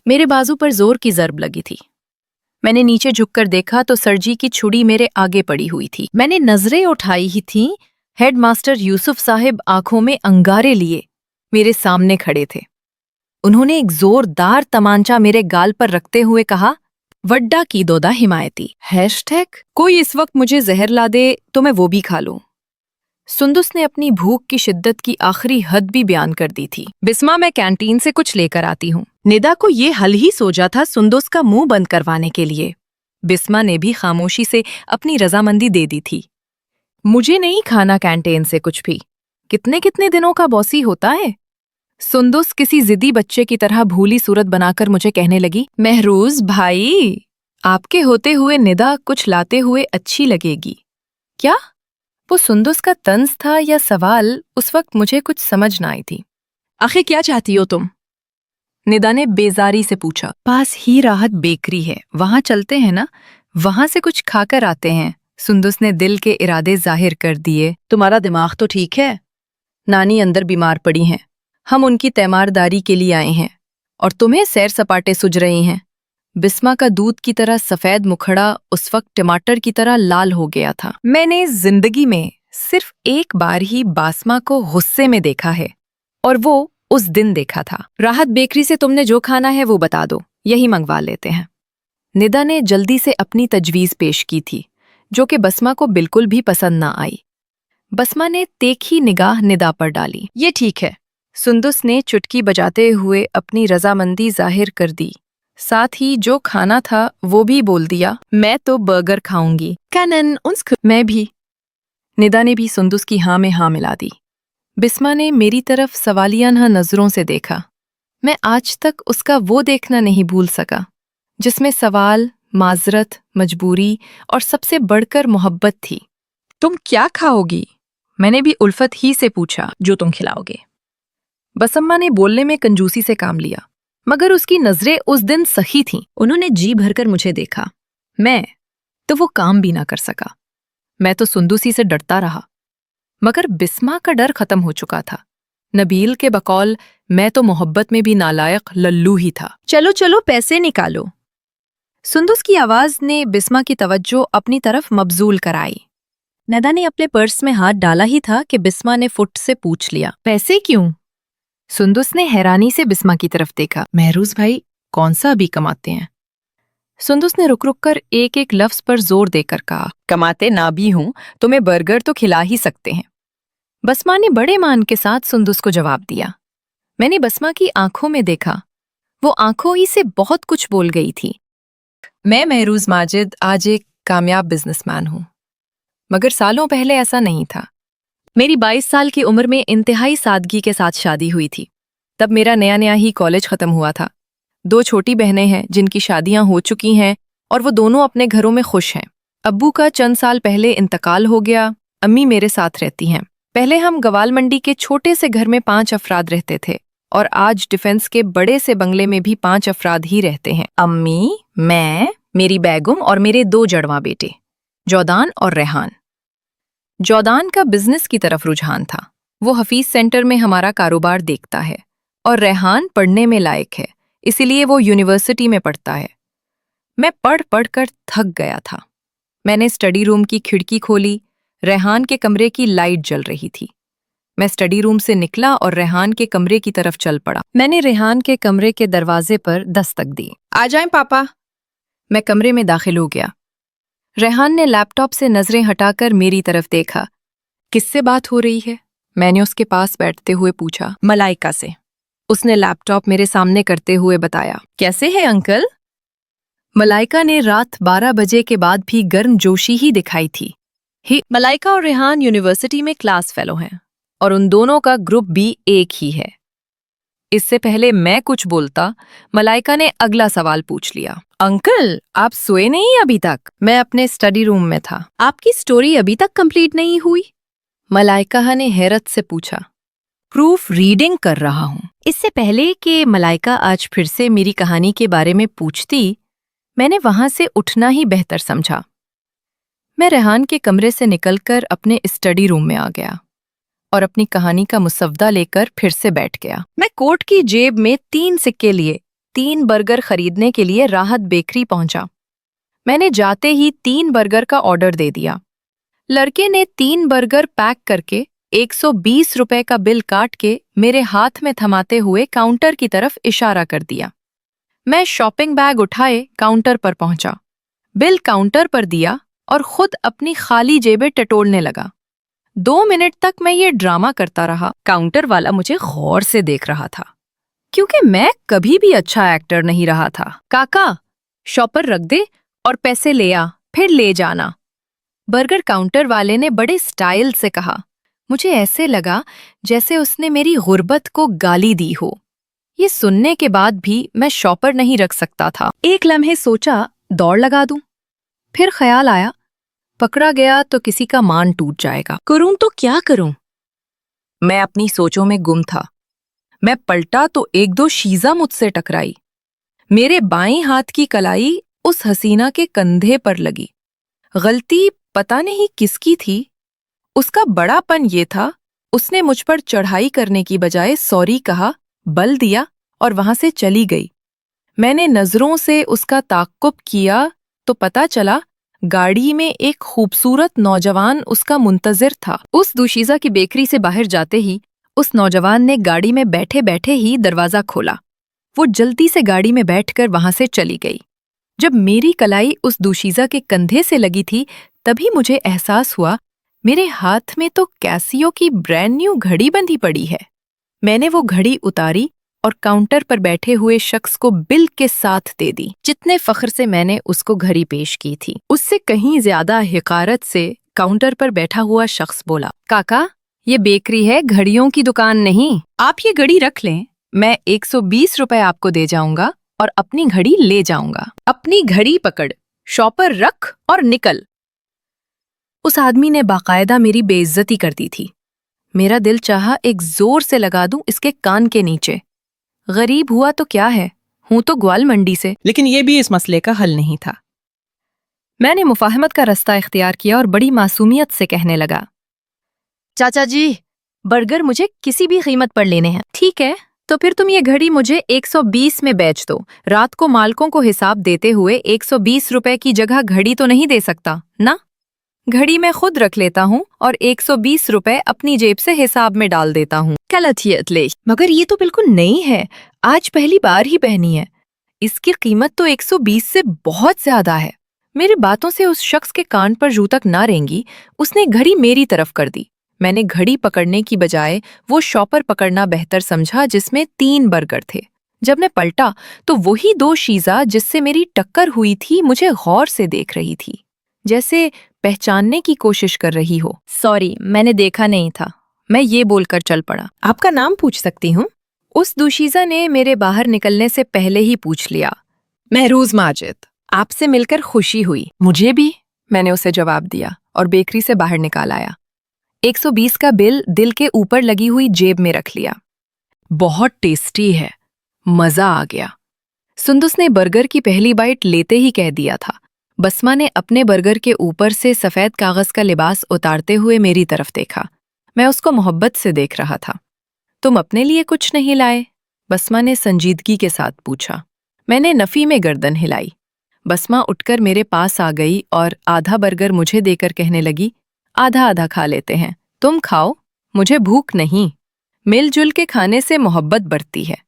मेरे बाजू पर जोर की ज़रब लगी थी। मैंने नीचे झुककर देखा तो सरजी की छुरी मेरे आगे पड़ी हुई थी। मैंने नजरें उठाई ही थीं, हेडमास्टर यूसुफ साहिब आंखों में अंगारे लिए मेरे सामने खड़े थे। उन्होंने एक जोरदार तमांचा मेरे गाल पर रखते हुए कहा, वड्डा की दोदा हिमायती #, कोई इस वक्त मुझे जहर ला दे तो मैं वो भी खा लूं। सुंदुस ने अपनी भूख की शिद्दत की आखिरी हद भी बयान कर दी थी। बिस्मा, मैं कैंटीन से कुछ लेकर आती हूँ। निदा को ये हल ही सोचा था सुंदुस का मुंह बंद करवाने के लिए। बिस्मा ने भी खामोशी से अपनी रजामंदी दे दी थी। मुझे नहीं खाना कैंटीन से कुछ भी। कितने कितने दिनों का बॉसी होता है। सुंदुस किसी जिद्दी बच्चे की तरह भूली सूरत बनाकर मुझे कहने लगी, महरूज भाई, आपके होते हुए निदा कुछ लाते हुए अच्छी लगेगी। क्या? वो सुंदुस का तंज था या सवाल, उस वक्त मुझे कुछ समझ न आई थी। आखिर क्या चाहती हो तुम? निदा ने बेजारी से पूछा। पास ही राहत बेकरी है, वहां चलते हैं ना, वहां से कुछ खाकर आते हैं। सुंदुस ने दिल के इरादे जाहिर कर दिए। तुम्हारा दिमाग तो ठीक है। नानी अंदर बीमार पड़ी हैं, हम उनकी तैमारदारी के लिए आए हैं और तुम्हें सैर सपाटे सुझ रही हैं। बिस्मा का दूध की तरह सफेद मुखड़ा उस वक्त टमाटर की तरह लाल हो गया था। मैंने जिंदगी में सिर्फ एक बार ही बासमा को गुस्से में देखा है और वो उस दिन देखा था। राहत बेकरी से तुमने जो खाना है वो बता दो, यही मंगवा लेते हैं। निदा ने जल्दी से अपनी तजवीज पेश की थी, जो कि बसमा को बिल्कुल भी पसंद ना आई। बसमा ने तीखी निगाह निदा पर डाली। ये ठीक है। सुंदुस ने चुटकी बजाते हुए अपनी रजामंदी जाहिर कर दी। साथ ही जो खाना था वो भी बोल दिया। मैं तो बर्गर खाऊंगी। कैनन मैं भी। निदा ने भी सुंदुस की हाँ में हाँ मिला दी। बिस्मा ने मेरी तरफ सवालियाना नजरों से देखा। मैं आज तक उसका वो देखना नहीं भूल सका जिसमें सवाल, माजरत, मजबूरी और सबसे बढ़कर मोहब्बत थी। तुम क्या खाओगी? मैंने भी उल्फत ही से पूछा। जो तुम खिलाओगे। बसम्मा ने बोलने में कंजूसी से काम लिया, मगर उसकी नजरें उस दिन सही थीं। उन्होंने जी भरकर मुझे देखा। मैं तो वो काम भी ना कर सका। मैं तो सुंदुसी से डरता रहा, मगर बिस्मा का डर खत्म हो चुका था। नबील के बकौल मैं तो मोहब्बत में भी नालायक लल्लू ही था। चलो चलो पैसे निकालो। सुंदुस की आवाज ने बिस्मा की तवज्जो अपनी तरफ मबजूल कराई। निदा ने अपने पर्स में हाथ डाला ही था कि बिस्मा ने फुट से पूछ लिया, पैसे क्यों? सुंदुस ने हैरानी से बिस्मा की तरफ देखा। महरूज भाई कौन सा अभी कमाते हैं? सुंदुस ने रुक रुक कर एक एक लफ्ज पर जोर देकर कहा, कमाते ना भी हूं तुम्हें बर्गर तो खिला ही सकते हैं। बसमा ने बड़े मान के साथ सुंदुस को जवाब दिया। मैंने बसमा की आंखों में देखा, वो आंखों ही से बहुत कुछ बोल गई थी। मैं महरूज माजिद आज एक कामयाब बिजनेसमैन हूं, मगर सालों पहले ऐसा नहीं था। मेरी 22 साल की उम्र में इंतहाई सादगी के साथ शादी हुई थी। तब मेरा नया नया ही कॉलेज खत्म हुआ था। 2 छोटी बहनें हैं जिनकी शादियां हो चुकी हैं और वो दोनों अपने घरों में खुश हैं। अब्बू का चंद साल पहले इंतकाल हो गया। अम्मी मेरे साथ रहती हैं। पहले हम गवाल मंडी के छोटे से घर में 5 अफराद रहते थे और आज डिफेंस के बड़े से बंगले में भी 5 अफराद ही रहते हैं। अम्मी, मैं, मेरी बेगम और मेरे 2 जड़वां बेटे, जौदान और रेहान। जौदान का बिजनेस की तरफ रुझान था। वो हफीज सेंटर में हमारा कारोबार देखता है और रेहान पढ़ने में लायक है, इसीलिए वो यूनिवर्सिटी में पढ़ता है। मैं पढ़ पढ़ कर थक गया था। मैंने स्टडी रूम की खिड़की खोली। रेहान के कमरे की लाइट जल रही थी। मैं स्टडी रूम से निकला और रेहान के कमरे की तरफ चल पड़ा। मैंने रेहान के कमरे के दरवाजे पर दस्तक दी। आ जाएं पापा। मैं कमरे में दाखिल हो गया। रेहान ने लैपटॉप से नजरें हटाकर मेरी तरफ देखा। किससे बात हो रही है? मैंने उसके पास बैठते हुए पूछा। मलाइका से। उसने लैपटॉप मेरे सामने करते हुए बताया। कैसे है अंकल? मलाइका ने रात 12 बजे के बाद भी गर्मजोशी ही दिखाई थी। मलाइका और रेहान यूनिवर्सिटी में क्लास फेलो हैं और उन दोनों का ग्रुप भी एक ही है। इससे पहले मैं कुछ बोलता, मलाइका ने अगला सवाल पूछ लिया। अंकल, आप सोए नहीं अभी तक? मैं अपने स्टडी रूम में था। आपकी स्टोरी अभी तक कंप्लीट नहीं हुई? मलाइका ने हैरत से पूछा। प्रूफ रीडिंग कर रहा हूं। इससे पहले कि मलाइका आज फिर से मेरी कहानी के बारे में पूछती, मैंने वहां से उठना ही बेहतर समझा। मैं रेहान के कमरे से निकलकर अपने स्टडी रूम में आ गया और अपनी कहानी का मुसव्वदा लेकर फिर से बैठ गया। मैं कोट की जेब में 3 सिक्के लिए 3 बर्गर खरीदने के लिए राहत बेकरी पहुंचा। मैंने जाते ही 3 बर्गर का ऑर्डर दे दिया। लड़के ने 3 बर्गर पैक करके 120 रुपए का बिल काट के मेरे हाथ में थमाते हुए काउंटर की तरफ इशारा कर दिया। मैं शॉपिंग बैग उठाए काउंटर पर पहुंचा, बिल काउंटर पर दिया और खुद अपनी खाली जेबें टटोलने लगा। 2 मिनट तक मैं ये ड्रामा करता रहा। काउंटर वाला मुझे गौर से देख रहा था, क्योंकि मैं कभी भी अच्छा एक्टर नहीं रहा था। काका, शॉपर रख दे और पैसे ले आ, फिर ले जाना, बर्गर काउंटर वाले ने बड़े स्टाइल से कहा। मुझे ऐसे लगा जैसे उसने मेरी गुर्बत को गाली दी हो। ये सुनने के बाद भी मैं शॉपर नहीं रख सकता था। एक लम्हे सोचा दौड़ लगा दूं, फिर ख्याल आया पकड़ा गया तो किसी का मान टूट जाएगा। करूं तो क्या करूं? मैं अपनी सोचों में गुम था। मैं पलटा तो 1-2 शीजा मुझसे टकराई। मेरे बाएं हाथ की कलाई उस हसीना के कंधे पर लगी। गलती पता नहीं किसकी थी। उसका बड़ापन ये था, उसने मुझ पर चढ़ाई करने की बजाय सॉरी कहा, बल दिया और वहां से चली गई। मैंने नजरों से उसका ताक्कुब किया तो पता चला गाड़ी में एक खूबसूरत नौजवान उसका मुंतजिर था। उस दुशीज़ा की बेकरी से बाहर जाते ही उस नौजवान ने गाड़ी में बैठे बैठे ही दरवाजा खोला। वो जल्दी से गाड़ी में बैठकर वहां से चली गई। जब मेरी कलाई उस दुशीज़ा के कंधे से लगी थी, तभी मुझे एहसास हुआ मेरे हाथ में तो कैसियो की ब्रांड न्यू घड़ी बंधी पड़ी है। मैंने वो घड़ी उतारी और काउंटर पर बैठे हुए शख्स को बिल के साथ दे दी। जितने फख्र से मैंने उसको घड़ी पेश की थी, उससे कहीं ज्यादा हिकारत से काउंटर पर बैठा हुआ शख्स बोला, काका, ये बेकरी है, घड़ियों की दुकान नहीं। आप ये घड़ी रख लें, मैं 120 रुपए आपको दे जाऊंगा और अपनी घड़ी ले जाऊंगा। अपनी घड़ी पकड़, शॉपर रख और निकल। उस आदमी ने बाकायदा मेरी बेइज्जती कर दी थी। मेरा दिल चाहा एक जोर से लगा दूं इसके कान के नीचे। गरीब हुआ तो क्या है, हूं तो ग्वाल मंडी से। लेकिन ये भी इस मसले का हल नहीं था। मैंने मुफाहमत का रास्ता इख्तियार किया और बड़ी मासूमियत से कहने लगा, चाचा जी, बर्गर मुझे किसी भी कीमत पर लेने हैं। ठीक है, तो फिर तुम ये घड़ी मुझे 120 में बेच दो। रात को मालकों को हिसाब देते हुए 120 रुपए की जगह घड़ी तो नहीं दे सकता ना? घड़ी मैं खुद रख लेता हूँ और 120 रुपए अपनी जेब से हिसाब में डाल देता हूँ। गलत ले, मगर ये तो बिल्कुल नई है, आज पहली बार ही पहनी है। इसकी कीमत तो 120 से बहुत ज्यादा है। मेरी बातों से उस शख्स के कान पर जू तक ना रेंगी, उसने घड़ी मेरी तरफ कर दी। मैंने घड़ी पकड़ने की बजाय वो शॉपर पकड़ना बेहतर समझा जिसमें 3 बर्गर थे। जब मैं पलटा तो वही 2 शीजा जिससे मेरी टक्कर हुई थी मुझे गौर से देख रही थी, जैसे पहचानने की कोशिश कर रही हो। सॉरी, मैंने देखा नहीं था, मैं ये बोलकर चल पड़ा। आपका नाम पूछ सकती हूँ? उस दुशीज़ा ने मेरे बाहर निकलने से पहले ही पूछ लिया। महरूज माजिद, आपसे मिलकर खुशी हुई। मुझे भी, मैंने उसे जवाब दिया और बेकरी से बाहर निकाल आया। 120 का बिल दिल के ऊपर लगी हुई जेब में रख लिया। बहुत टेस्टी है, मजा आ गया। सुंदुस ने बर्गर की पहली बाइट लेते ही कह दिया था। बसमा ने अपने बर्गर के ऊपर से सफेद कागज का लिबास उतारते हुए मेरी तरफ देखा। मैं उसको मोहब्बत से देख रहा था। तुम अपने लिए कुछ नहीं लाए? बसमा ने संजीदगी के साथ पूछा। मैंने नफी में गर्दन हिलाई। बसमा उठकर मेरे पास आ गई और आधा बर्गर मुझे देकर कहने लगी, आधा आधा खा लेते हैं, तुम खाओ, मुझे भूख नहीं। मिलजुल के खाने से मोहब्बत बढ़ती है,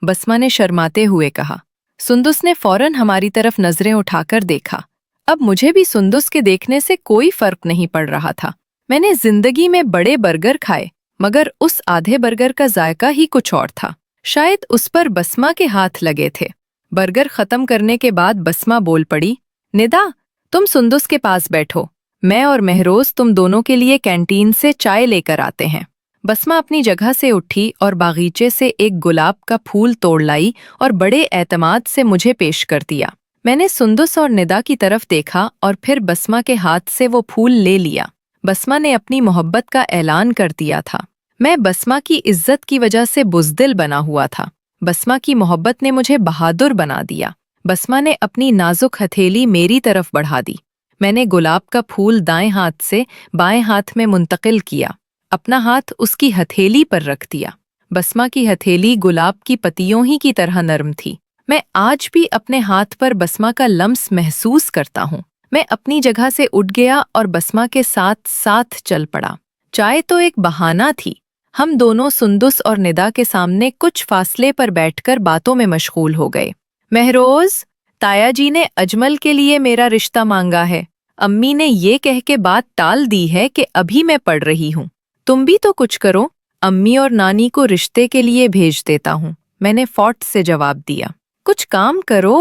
बसमा ने शर्माते हुए कहा। सुंदुस ने फौरन हमारी तरफ नजरें उठाकर देखा। अब मुझे भी सुंदुस के देखने से कोई फर्क नहीं पड़ रहा था। मैंने जिंदगी में बड़े बर्गर खाए, मगर उस आधे बर्गर का जायका ही कुछ और था। शायद उस पर बसमा के हाथ लगे थे। बर्गर खत्म करने के बाद बसमा बोल पड़ी, निदा, तुम सुंदुस के पास बैठो, मैं और महरोज तुम दोनों के लिए कैंटीन से चाय लेकर आते हैं। बसमा अपनी जगह से उठी और बागीचे से एक गुलाब का फूल तोड़ लाई और बड़े एतमाद से मुझे पेश कर दिया। मैंने सुंदुस और निदा की तरफ देखा और फिर बसमा के हाथ से वो फूल ले लिया। बसमा ने अपनी मोहब्बत का ऐलान कर दिया था। मैं बसमा की इज्जत की वजह से बुज़दिल बना हुआ था। बसमा की मोहब्बत ने मुझे बहादुर बना दिया। बसमा ने अपनी नाजुक हथेली मेरी तरफ बढ़ा दी। मैंने गुलाब का फूल दाएं हाथ से बाएं हाथ में मुंतकिल किया, अपना हाथ उसकी हथेली पर रख दिया। बसमा की हथेली गुलाब की पत्तियों ही की तरह नरम थी। میں آج بھی اپنے ہاتھ پر بسما کا لمس محسوس کرتا ہوں۔ میں اپنی جگہ سے اٹھ گیا اور بسما کے ساتھ ساتھ چل پڑا۔ چائے تو ایک بہانہ تھی۔ ہم دونوں سندس اور ندا کے سامنے کچھ فاصلے پر بیٹھ کر باتوں میں مشغول ہو گئے۔ مہروز، تایا جی نے اجمل کے لیے میرا رشتہ مانگا ہے۔ امی نے یہ کہہ کے بات ٹال دی ہے کہ ابھی میں پڑھ رہی ہوں۔ تم بھی تو کچھ کرو، امی اور نانی کو رشتے کے لیے بھیج دیتا ہوں، میں نے فوٹ سے جواب دیا۔ کچھ کام کرو،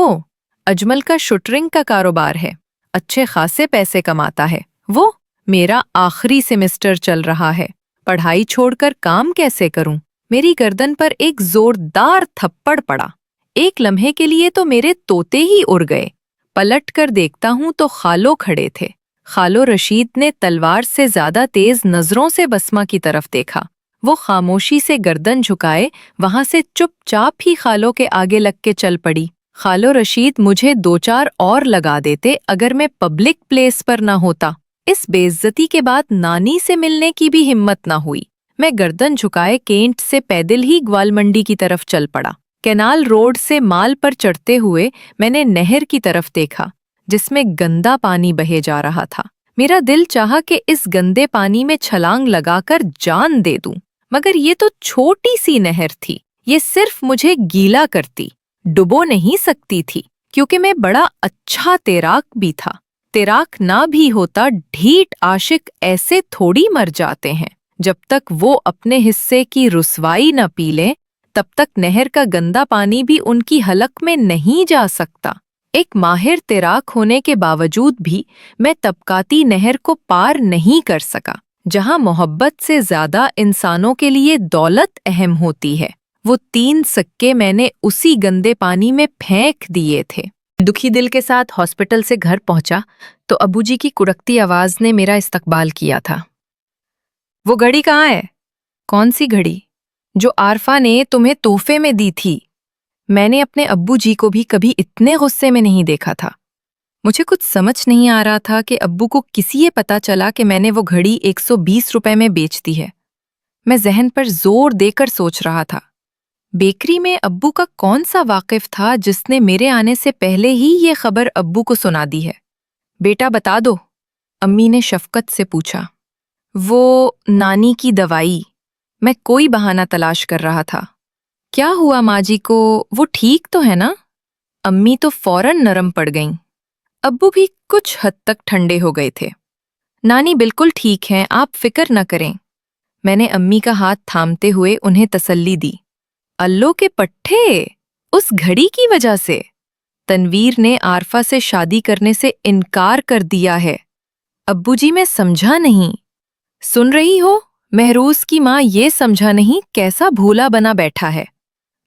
اجمل کا شوٹرنگ کا کاروبار ہے، اچھے خاصے پیسے کماتا ہے وہ۔ میرا آخری سیمسٹر چل رہا ہے، پڑھائی چھوڑ کر کام کیسے کروں؟ میری گردن پر ایک زوردار تھپڑ پڑا۔ ایک لمحے کے لیے تو میرے طوطے ہی اڑ گئے۔ پلٹ کر دیکھتا ہوں تو خالو کھڑے تھے۔ خالو رشید نے تلوار سے زیادہ تیز نظروں سے بسما کی طرف دیکھا۔ وہ خاموشی سے گردن جھکائے وہاں سے چپ چاپ ہی خالو کے آگے لگ کے چل پڑی۔ خالو رشید مجھے 2-4 اور لگا دیتے اگر میں پبلک پلیس پر نہ ہوتا۔ اس بے عزتی کے بعد نانی سے ملنے کی بھی ہمت نہ ہوئی۔ میں گردن جھکائے کینٹ سے پیدل ہی گوال منڈی کی طرف چل پڑا۔ کینال روڈ سے مال پر چڑھتے ہوئے میں نے نہر کی طرف دیکھا جس میں گندا پانی بہے جا رہا تھا۔ میرا دل چاہا کہ اس گندے پانی میں چھلانگ لگا کر جان دے دوں، مگر یہ تو چھوٹی سی نہر تھی، یہ صرف مجھے گیلا کرتی، ڈبو نہیں سکتی تھی، کیونکہ میں بڑا اچھا تیراک بھی تھا۔ تیراک نہ بھی ہوتا ڈھیٹ عاشق ایسے تھوڑی مر جاتے ہیں۔ جب تک وہ اپنے حصے کی رسوائی نہ پی لیں تب تک نہر کا گندا پانی بھی ان کی حلق میں نہیں جا سکتا۔ ایک ماہر تیراک ہونے کے باوجود بھی میں طبقاتی نہر کو پار نہیں کر سکا، جہاں محبت سے زیادہ انسانوں کے لیے دولت اہم ہوتی ہے۔ وہ 3 سکے میں نے اسی گندے پانی میں پھینک دیے تھے۔ دکھی دل کے ساتھ ہاسپٹل سے گھر پہنچا تو ابو جی کی کڑکتی آواز نے میرا استقبال کیا تھا۔ وہ گھڑی کہاں ہے؟ کون سی گھڑی؟ جو عارفہ نے تمہیں تحفے میں دی تھی۔ میں نے اپنے ابو جی کو بھی کبھی اتنے غصے میں نہیں دیکھا تھا۔ مجھے کچھ سمجھ نہیں آ رہا تھا کہ ابو کو کسی یہ پتا چلا کہ میں نے وہ گھڑی 120 روپے میں بیچ دی ہے۔ میں ذہن پر زور دے کر سوچ رہا تھا، بیکری میں ابو کا کون سا واقف تھا جس نے میرے آنے سے پہلے ہی یہ خبر ابو کو سنا دی ہے؟ بیٹا بتا دو، امی نے شفقت سے پوچھا۔ وہ نانی کی دوائی، میں کوئی بہانہ تلاش کر رہا تھا۔ کیا ہوا ماں جی کو؟ وہ ٹھیک تو ہے نا؟ امی تو فوراً نرم پڑ گئیں۔ ابو بھی کچھ حد تک ٹھنڈے ہو گئے تھے۔ نانی بالکل ٹھیک ہیں، آپ فکر نہ کریں۔ میں نے امی کا ہاتھ تھامتے ہوئے انہیں تسلی دی۔ اللہ کے پٹھے، اس گھڑی کی وجہ سے تنویر نے عارفہ سے شادی کرنے سے انکار کر دیا ہے۔ ابو جی میں سمجھا نہیں۔ سن رہی ہو؟ مہروز کی ماں یہ سمجھا نہیں کیسا بھولا بنا بیٹھا ہے۔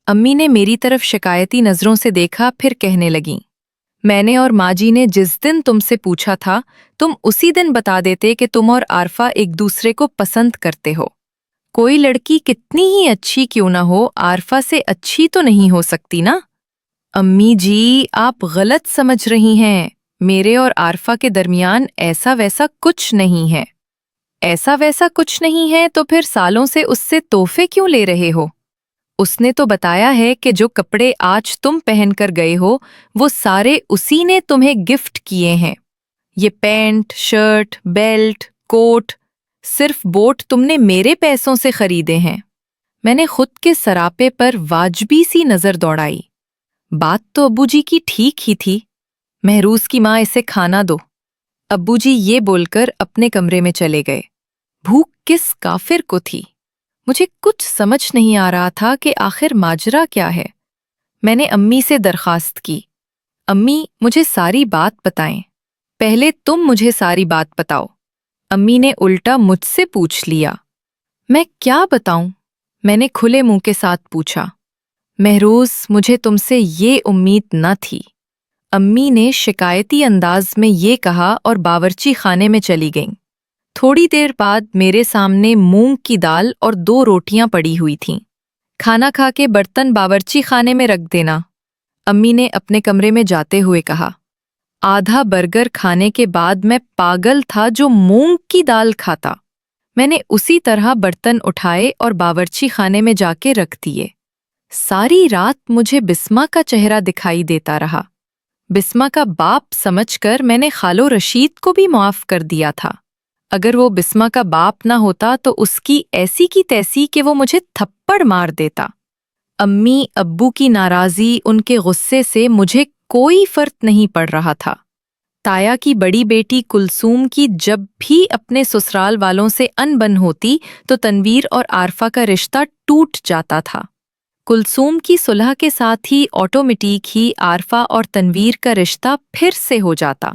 امی نے میری طرف شکایتی نظروں سے دیکھا، پھر کہنے لگیں، میں نے اور ماں جی نے جس دن تم سے پوچھا تھا تم اسی دن بتا دیتے کہ تم اور عارفہ ایک دوسرے کو پسند کرتے ہو۔ کوئی لڑکی کتنی ہی اچھی کیوں نہ ہو، عارفہ سے اچھی تو نہیں ہو سکتی نا؟ امی جی، آپ غلط سمجھ رہی ہیں۔ میرے اور عارفہ کے درمیان ایسا ویسا کچھ نہیں ہے۔ ایسا ویسا کچھ نہیں ہے تو پھر سالوں سے اس سے تحفے کیوں لے رہے ہو؟ اس نے تو بتایا ہے کہ جو کپڑے آج تم پہن کر گئے ہو وہ سارے اسی نے تمہیں گفٹ کیے ہیں۔ یہ پینٹ، شرٹ، بیلٹ، کوٹ، صرف بوٹ تم نے میرے پیسوں سے خریدے ہیں۔ میں نے خود کے سراپے پر واجبی سی نظر دوڑائی۔ بات تو ابو جی کی ٹھیک ہی تھی۔ مہروز کی ماں اسے کھانا دو۔ ابو جی یہ بول کر اپنے کمرے میں چلے گئے۔ بھوک کس کافر کو تھی؟ مجھے کچھ سمجھ نہیں آ رہا تھا کہ آخر ماجرا کیا ہے۔ میں نے امی سے درخواست کی، امی مجھے ساری بات بتائیں۔ پہلے تم مجھے ساری بات بتاؤ۔ امی نے الٹا مجھ سے پوچھ لیا۔ میں کیا بتاؤں؟ میں نے کھلے منہ کے ساتھ پوچھا۔ مہروز، مجھے تم سے یہ امید نہ تھی۔ امی نے شکایتی انداز میں یہ کہا اور باورچی خانے میں چلی گئیں۔ تھوڑی دیر بعد میرے سامنے مونگ کی دال اور 2 روٹیاں پڑی ہوئی تھیں۔ کھانا کھا کے برتن باورچی خانے میں رکھ دینا، امی نے اپنے کمرے میں جاتے ہوئے کہا۔ آدھا برگر کھانے کے بعد میں پاگل تھا جو مونگ کی دال کھاتا۔ میں نے اسی طرح برتن اٹھائے اور باورچی خانے میں جا کے رکھ دیے۔ सारी रात मुझे बिस्मा का चेहरा दिखाई देता रहा। बिस्मा का बाप समझकर मैंने खालो रशीद को भी माफ कर दिया था। अगर वो बिस्मा का बाप ना होता तो उसकी ऐसी की तैसी कि वो मुझे थप्पड़ मार देता। अम्मी अब्बू की नाराज़ी, उनके गुस्से से मुझे कोई फर्क नहीं पड़ रहा था। ताया की बड़ी बेटी कुलसूम की जब भी अपने ससुराल वालों से अनबन होती तो तनवीर और आरफा का रिश्ता टूट जाता था। कुलसूम की सुलह के साथ ही ऑटोमेटिक ही आरफा और तनवीर का रिश्ता फिर से हो जाता।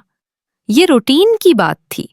ये रूटीन की बात थी।